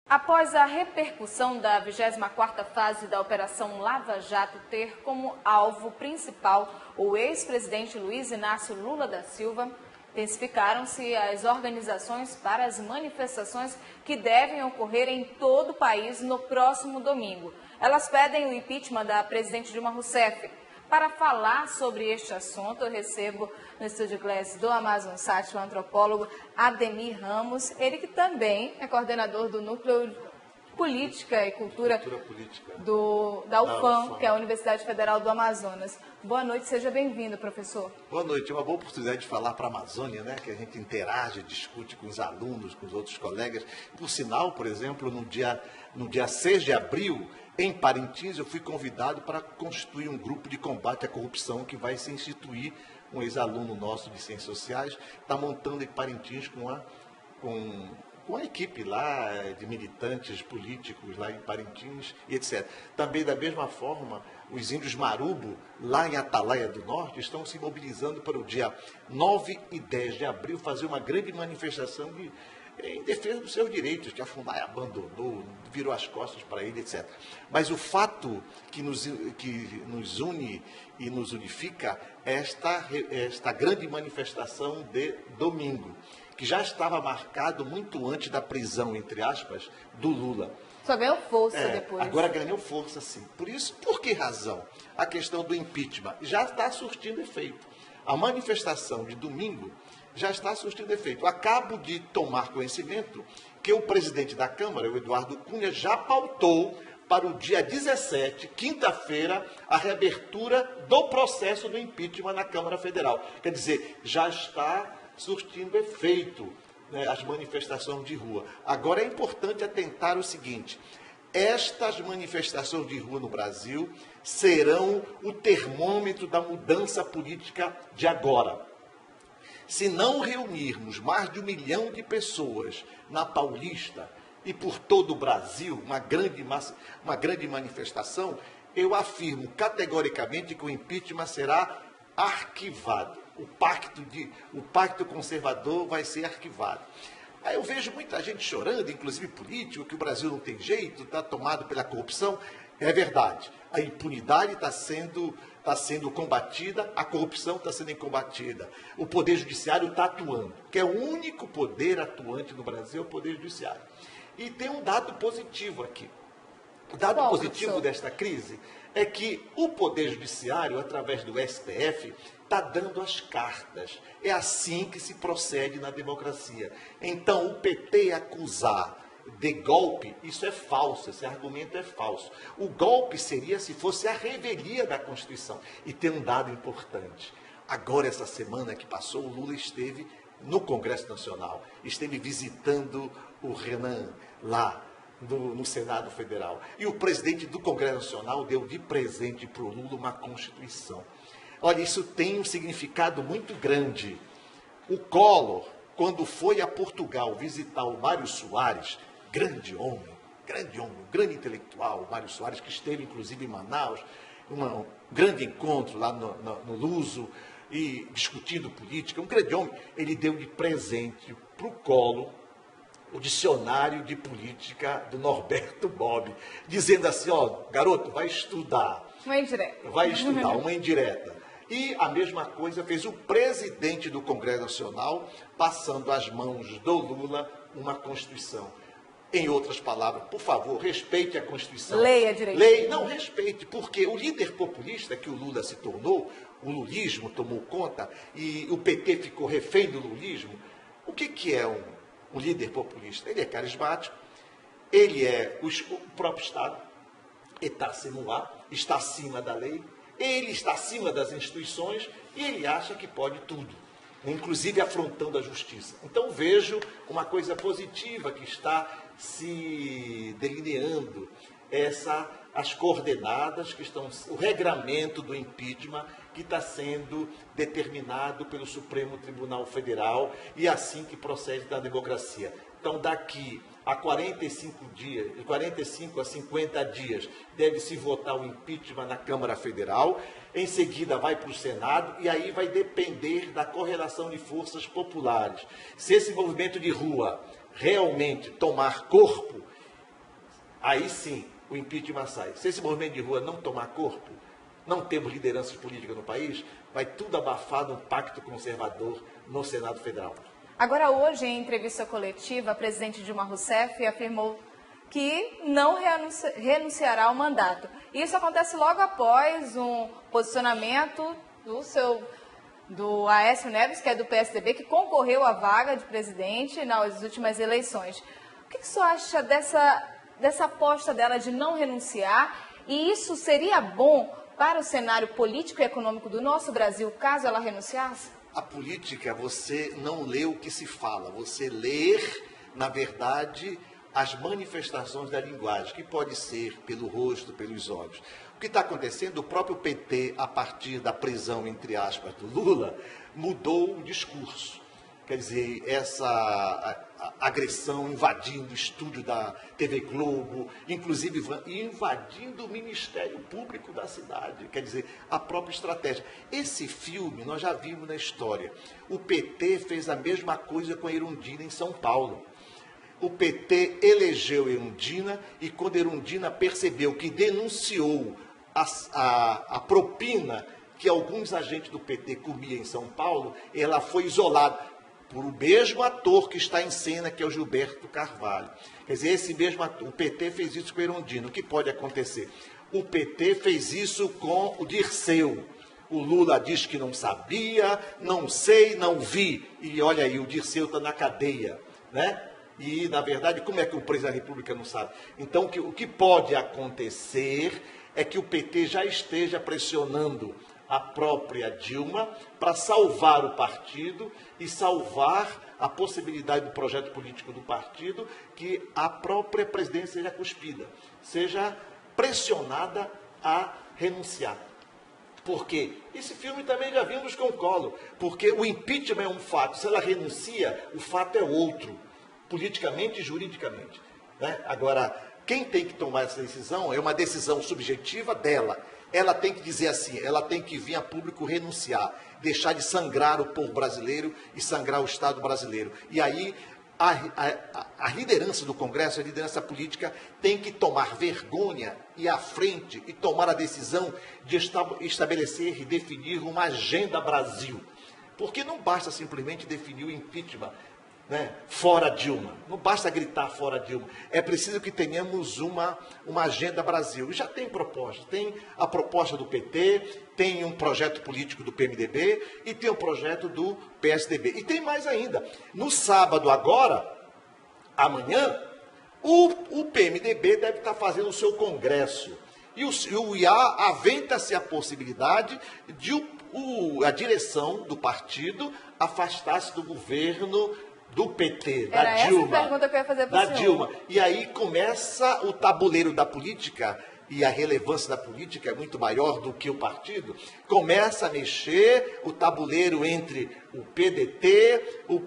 Após a repercussão da 24ª fase da Operação Lava Jato ter como alvo principal o ex-presidente Luiz Inácio Lula da Silva, intensificaram-se as organizações para as manifestações que devem ocorrer em todo o país no próximo domingo. Elas pedem o impeachment da presidente Dilma Rousseff. Para falar sobre este assunto, eu recebo no Estúdio Glass do Amazonsat o antropólogo Ademir Ramos, ele que também é coordenador do Núcleo Política e Cultura Política da UFAM, que é a Universidade Federal do Amazonas. Boa noite, seja bem-vindo, professor. Boa noite, é uma boa oportunidade de falar para a Amazônia, né? Que a gente interage, discute com os alunos, com os outros colegas. Por sinal, por exemplo, no dia 6 de abril, em Parintins, eu fui convidado para constituir um grupo de combate à corrupção que vai se instituir. Um ex-aluno nosso de Ciências Sociais está montando em Parintins com a equipe lá de militantes políticos lá em Parintins e etc. Também, da mesma forma, os índios Marubo, lá em Atalaia do Norte, estão se mobilizando para o dia 9 e 10 de abril fazer uma grande manifestação em defesa dos seus direitos, que a FUNAI abandonou, virou as costas para ele, etc. Mas o fato que nos une e nos unifica é esta grande manifestação de domingo, que já estava marcado muito antes da prisão, entre aspas, do Lula. Só ganhou força depois. Agora ganhou força, sim. Por que razão? A questão do impeachment já está surtindo efeito. A manifestação de domingo já está surtindo efeito. Acabo de tomar conhecimento que o presidente da Câmara, o Eduardo Cunha, já pautou para o dia 17, quinta-feira, a reabertura do processo do impeachment na Câmara Federal. Quer dizer, já está surtindo efeito, né, as manifestações de rua. Agora é importante atentar o seguinte: estas manifestações de rua no Brasil serão o termômetro da mudança política de agora. Se não reunirmos mais de 1 milhão de pessoas na Paulista e por todo o Brasil, uma grande manifestação, eu afirmo categoricamente que o impeachment será arquivado. O pacto conservador vai ser arquivado. Aí eu vejo muita gente chorando, inclusive político, que o Brasil não tem jeito, está tomado pela corrupção. É verdade, a impunidade está sendo combatida, a corrupção está sendo combatida. O Poder Judiciário está atuando, que é o único poder atuante no Brasil, é o Poder Judiciário. E tem um dado positivo aqui. O dado positivo desta crise é que o Poder Judiciário, através do STF, está dando as cartas. É assim que se procede na democracia. Então, o PT acusar de golpe, isso é falso, esse argumento é falso. O golpe seria se fosse a revelia da Constituição. E tem um dado importante. Agora, essa semana que passou, o Lula esteve no Congresso Nacional, esteve visitando o Renan lá no Senado Federal. E o presidente do Congresso Nacional deu de presente para o Lula uma Constituição. Olha, isso tem um significado muito grande. O Collor, quando foi a Portugal visitar o Mário Soares, grande homem, um grande intelectual, o Mário Soares, que esteve inclusive em Manaus, um grande encontro lá no Luso, e discutindo política, um grande homem, ele deu de presente para o Collor o dicionário de política do Norberto Bobbio, dizendo assim: ó, garoto, vai estudar. Uma indireta. Vai estudar, uma indireta. E a mesma coisa fez o presidente do Congresso Nacional, passando às mãos do Lula uma Constituição. Em outras palavras, por favor, respeite a Constituição. Leia direito. Não, respeite, porque o líder populista que o Lula se tornou, o lulismo tomou conta e o PT ficou refém do lulismo. O que é um líder populista? Ele é carismático, ele é o próprio Estado, está acima da lei, ele está acima das instituições e ele acha que pode tudo, inclusive afrontando a justiça. Então vejo uma coisa positiva que está se delineando, as coordenadas que estão, o regramento do impeachment que está sendo determinado pelo Supremo Tribunal Federal e assim que procede da democracia. Então, daqui a 45 dias, de 45 a 50 dias, deve-se votar o impeachment na Câmara Federal, em seguida vai para o Senado, e aí vai depender da correlação de forças populares. Se esse movimento de rua realmente tomar corpo aí sim o impeachment sai. Se esse movimento de rua não tomar corpo, não temos lideranças políticas no país, vai tudo abafar num pacto conservador no Senado Federal. Agora, hoje, em entrevista coletiva, a presidente Dilma Rousseff afirmou que não renunciará ao mandato. Isso acontece logo após um posicionamento do Aécio Neves, que é do PSDB, que concorreu à vaga de presidente nas últimas eleições. O que você acha dessa aposta dela de não renunciar? E isso seria bom para o cenário político e econômico do nosso Brasil, caso ela renunciasse? A política, você não lê o que se fala, você lê, na verdade, as manifestações da linguagem, que pode ser pelo rosto, pelos olhos. O que está acontecendo, o próprio PT, a partir da prisão, entre aspas, do Lula, mudou o discurso. Quer dizer, essa agressão invadindo o estúdio da TV Globo, inclusive invadindo o Ministério Público da cidade, quer dizer, a própria estratégia. Esse filme nós já vimos na história. O PT fez a mesma coisa com a Erundina em São Paulo. O PT elegeu Erundina e quando Erundina percebeu que denunciou a propina que alguns agentes do PT comiam em São Paulo, ela foi isolada por o mesmo ator que está em cena, que é o Gilberto Carvalho. Quer dizer, esse mesmo ator, o PT fez isso com o Erundina. O que pode acontecer? O PT fez isso com o Dirceu. O Lula diz que não sabia, não sei, não vi. E olha aí, o Dirceu está na cadeia, né? E, na verdade, como é que o presidente da República não sabe? Então, o que pode acontecer é que o PT já esteja pressionando a própria Dilma para salvar o partido e salvar a possibilidade do projeto político do partido, que a própria presidência seja cuspida, seja pressionada a renunciar. Porque esse filme também já vimos com o Collor, porque o impeachment é um fato, se ela renuncia, o fato é outro, politicamente e juridicamente, né? Agora, quem tem que tomar essa decisão é uma decisão subjetiva dela. Ela tem que dizer assim, ela tem que vir a público renunciar, deixar de sangrar o povo brasileiro e sangrar o Estado brasileiro. E aí a liderança do Congresso, a liderança política, tem que tomar vergonha e ir à frente e tomar a decisão de estabelecer e definir uma agenda Brasil. Porque não basta simplesmente definir o impeachment, né, fora Dilma. Não basta gritar fora Dilma. É preciso que tenhamos uma agenda Brasil. E já tem proposta. Tem a proposta do PT, tem um projeto político do PMDB e tem um projeto do PSDB. E tem mais ainda. No sábado agora, amanhã, o PMDB deve estar fazendo o seu congresso. E o IA aventa-se a possibilidade de a direção do partido afastar-se do governo do PT, da Dilma. Essa pergunta que eu ia fazer para o senhor. Dilma. E aí começa o tabuleiro da política, e a relevância da política é muito maior do que o partido, começa a mexer o tabuleiro entre o PDT, o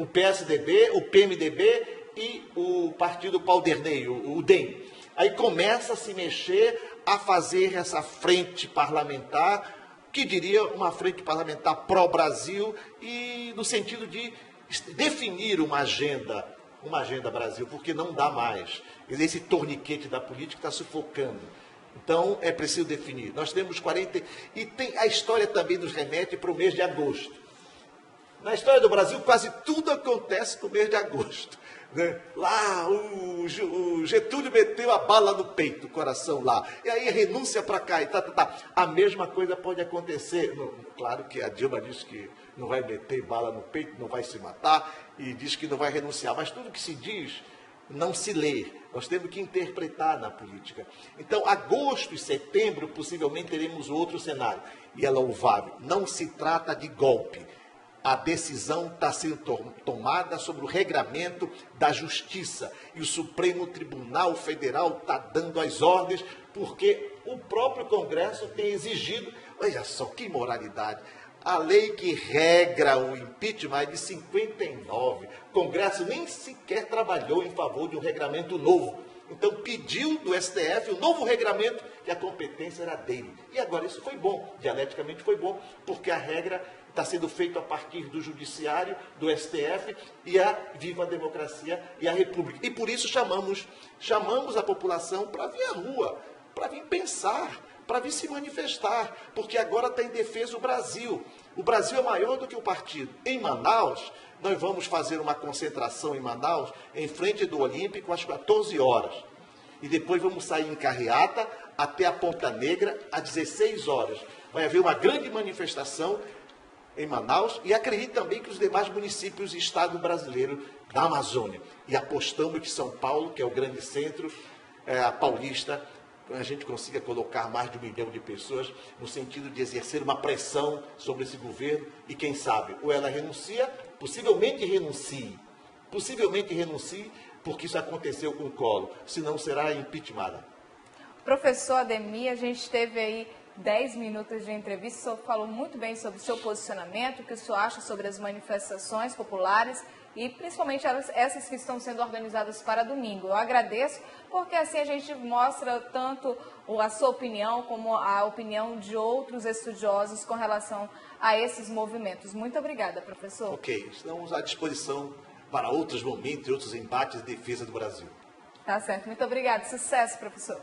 PSDB, o PMDB e o partido Paulderney, o DEM. Aí começa a se mexer, a fazer essa frente parlamentar, que diria uma frente parlamentar pró-Brasil e no sentido de definir uma agenda Brasil, porque não dá mais. Esse torniquete da política está sufocando. Então, é preciso definir. Nós temos 40... E a história também nos remete para o mês de agosto. Na história do Brasil, quase tudo acontece no mês de agosto. Né? Lá, o Getúlio meteu a bala no peito, o coração lá. E aí renúncia para cá e tá. A mesma coisa pode acontecer. Claro que a Dilma diz que não vai meter bala no peito, não vai se matar e diz que não vai renunciar. Mas tudo que se diz não se lê. Nós temos que interpretar na política. Então, agosto e setembro, possivelmente teremos outro cenário. E é louvável. Não se trata de golpe. A decisão está sendo tomada sobre o regramento da Justiça. E o Supremo Tribunal Federal está dando as ordens, porque o próprio Congresso tem exigido. Olha só que imoralidade. A lei que regra o impeachment é de 59. O Congresso nem sequer trabalhou em favor de um regramento novo. Então pediu do STF um novo regramento, que a competência era dele. E agora isso foi bom, dialeticamente foi bom, porque a regra está sendo feito a partir do Judiciário, do STF, e a viva a democracia e a República. E por isso chamamos a população para vir à rua, para vir pensar, para vir se manifestar, porque agora está em defesa do Brasil. O Brasil é maior do que o partido. Em Manaus, nós vamos fazer uma concentração em Manaus, em frente do Olímpico, às 14 horas. E depois vamos sair em carreata até a Ponta Negra, às 16 horas. Vai haver uma grande manifestação em Manaus e acredito também que os demais municípios e estados brasileiros da Amazônia. E apostamos que São Paulo, que é o grande centro paulista, a gente consiga colocar mais de 1 milhão de pessoas no sentido de exercer uma pressão sobre esse governo e quem sabe, ou ela renuncia, possivelmente renuncie, porque isso aconteceu com o Collor, senão será impeachmentada. Professor Ademir, a gente teve aí 10 minutos de entrevista, o senhor falou muito bem sobre o seu posicionamento, o que o senhor acha sobre as manifestações populares e principalmente essas que estão sendo organizadas para domingo. Eu agradeço, porque assim a gente mostra tanto a sua opinião como a opinião de outros estudiosos com relação a esses movimentos. Muito obrigada, professor. Ok, estamos à disposição para outros momentos e outros embates de defesa do Brasil. Tá certo, muito obrigada. Sucesso, professor.